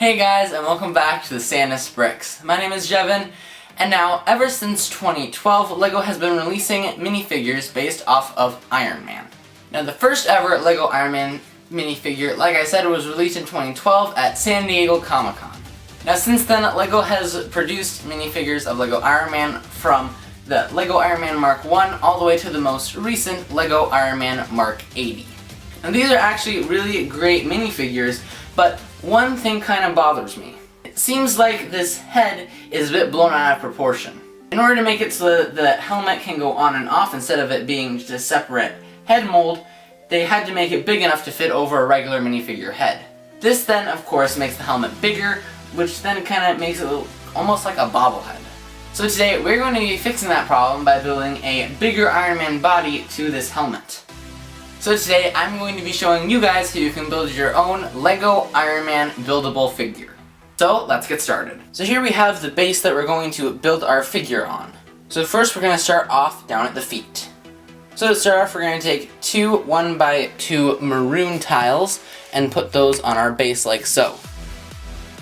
Hey guys, and welcome back to the Santa's Bricks. My name is Jevin, and now, ever since 2012, LEGO has been releasing minifigures based off of Iron Man. Now, the first ever LEGO Iron Man minifigure, like I said, was released in 2012 at San Diego Comic-Con. Now, since then, LEGO has produced minifigures of LEGO Iron Man from the LEGO Iron Man Mark 1 all the way to the most recent LEGO Iron Man Mark 80. And these are actually really great minifigures, but one thing kind of bothers me. It seems like this head is a bit blown out of proportion. In order to make it so that the helmet can go on and off instead of it being just a separate head mold, they had to make it big enough to fit over a regular minifigure head. This then, of course, makes the helmet bigger, which then kind of makes it almost like a bobblehead. So today, we're going to be fixing that problem by building a bigger Iron Man body to this helmet. So today, I'm going to be showing you guys how you can build your own LEGO Iron Man buildable figure. So, let's get started. So here we have the base that we're going to build our figure on. So first, we're going to start off down at the feet. So to start off, we're going to take two 1x2 maroon tiles and put those on our base like so.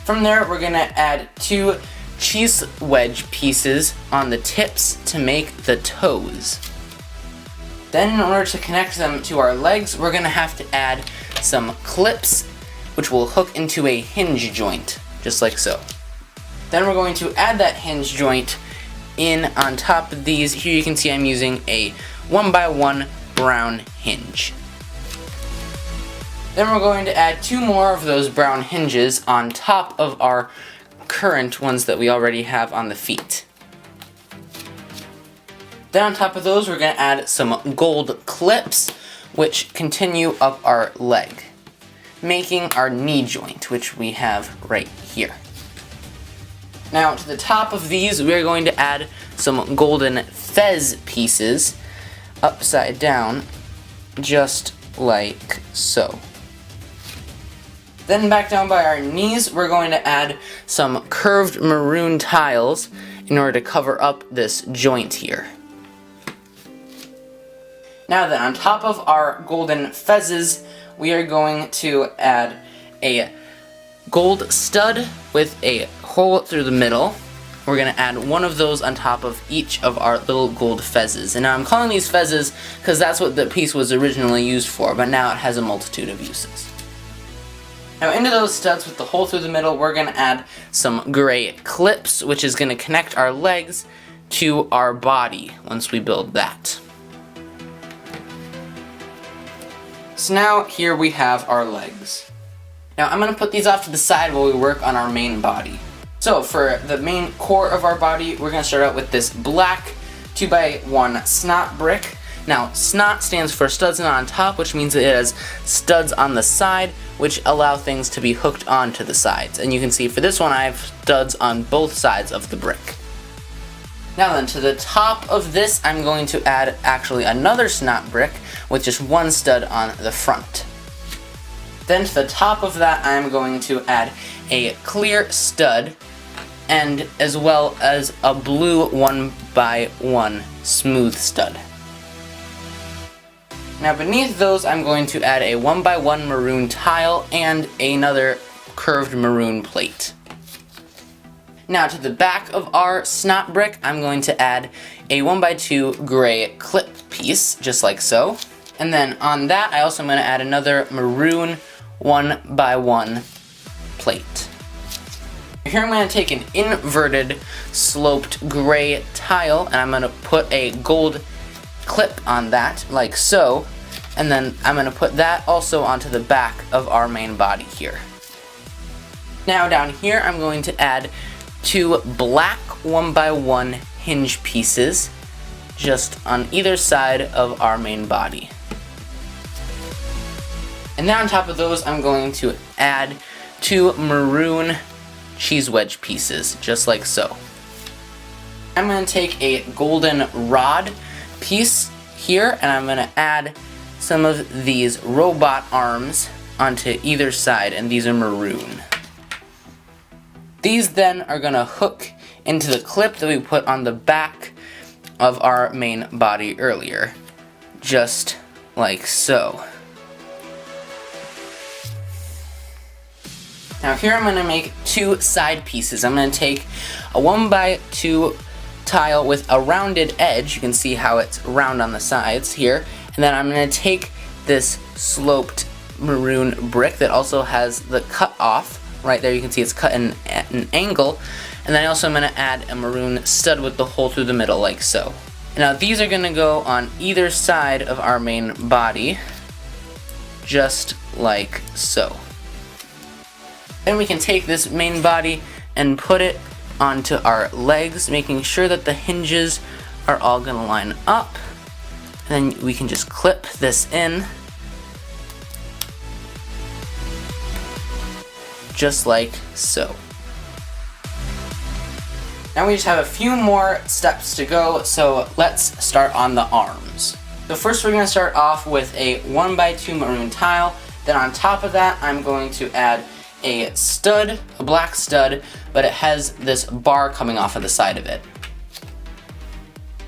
From there, we're going to add two cheese wedge pieces on the tips to make the toes. Then, in order to connect them to our legs, we're going to have to add some clips, which will hook into a hinge joint, just like so. Then we're going to add that hinge joint in on top of these. Here you can see I'm using a 1x1 brown hinge. Then we're going to add two more of those brown hinges on top of our current ones that we already have on the feet. Then on top of those, we're going to add some gold clips, which continue up our leg, making our knee joint, which we have right here. Now, to the top of these, we're going to add some golden fez pieces upside down, just like so. Then back down by our knees, we're going to add some curved maroon tiles in order to cover up this joint here. Now then, on top of our golden fezzes, we are going to add a gold stud with a hole through the middle. We're going to add one of those on top of each of our little gold fezzes. And now I'm calling these fezzes because that's what the piece was originally used for, but now it has a multitude of uses. Now into those studs with the hole through the middle, we're going to add some gray clips, which is going to connect our legs to our body once we build that. So now, here we have our legs. Now, I'm going to put these off to the side while we work on our main body. So, for the main core of our body, we're going to start out with this black 2x1 snot brick. Now, snot stands for studs on top, which means it has studs on the side, which allow things to be hooked onto the sides. And you can see for this one, I have studs on both sides of the brick. Now then, to the top of this, I'm going to add actually another snot brick with just one stud on the front. Then to the top of that, I'm going to add a clear stud and as well as a blue 1x1 smooth stud. Now beneath those, I'm going to add a 1x1 maroon tile and another curved maroon plate. Now to the back of our snot brick, I'm going to add a 1x2 gray clip piece, just like so. And then on that, I also am going to add another maroon 1x1 plate. Here I'm going to take an inverted sloped gray tile, and I'm going to put a gold clip on that, like so. And then I'm going to put that also onto the back of our main body here. Now down here, I'm going to add two black 1x1 hinge pieces just on either side of our main body. And now on top of those, I'm going to add two maroon cheese wedge pieces, just like so. I'm going to take a golden rod piece here, and I'm going to add some of these robot arms onto either side, and these are maroon. These then are going to hook into the clip that we put on the back of our main body earlier, just like so. Now here I'm going to make two side pieces. I'm going to take a 1x2 tile with a rounded edge. You can see how it's round on the sides here. And then I'm going to take this sloped maroon brick that also has the cut off. Right there you can see it's cut in at an angle. And then I also am going to add a maroon stud with the hole through the middle like so. Now these are going to go on either side of our main body, just like so. Then we can take this main body and put it onto our legs, making sure that the hinges are all going to line up. And then we can just clip this in, just like so. Now we just have a few more steps to go, so let's start on the arms. So first we're going to start off with a 1x2 maroon tile. Then on top of that I'm going to add a stud, a black stud, but it has this bar coming off of the side of it.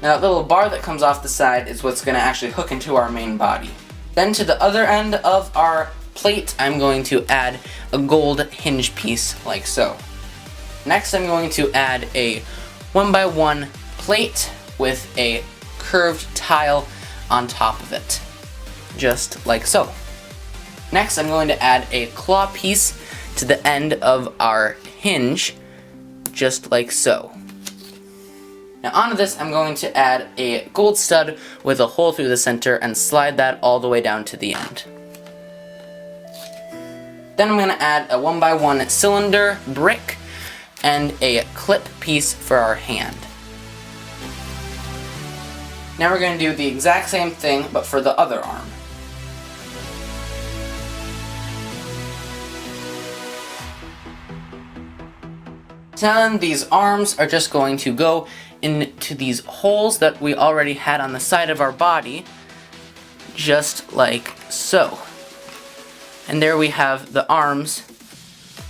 Now that little bar that comes off the side is what's going to actually hook into our main body. Then to the other end of our plate I'm going to add a gold hinge piece like so. Next I'm going to add a 1x1 plate with a curved tile on top of it, just like so. Next I'm going to add a claw piece to the end of our hinge, just like so. Now onto this I'm going to add a gold stud with a hole through the center and slide that all the way down to the end. Then I'm going to add a 1x1 cylinder brick and a clip piece for our hand. Now we're going to do the exact same thing but for the other arm. Then these arms are just going to go into these holes that we already had on the side of our body, just like so. And there we have the arms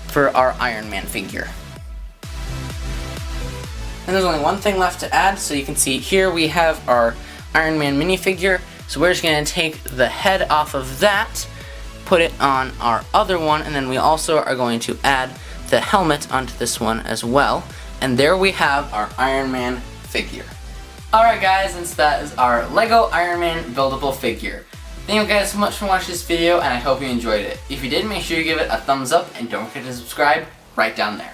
for our Iron Man figure. And there's only one thing left to add, so you can see here we have our Iron Man minifigure. So we're just going to take the head off of that, put it on our other one, and then we also are going to add the helmet onto this one as well. And there we have our Iron Man figure. Alright guys, and so that is our Lego Iron Man buildable figure. Thank you guys so much for watching this video, and I hope you enjoyed it. If you did, make sure you give it a thumbs up, and don't forget to subscribe right down there.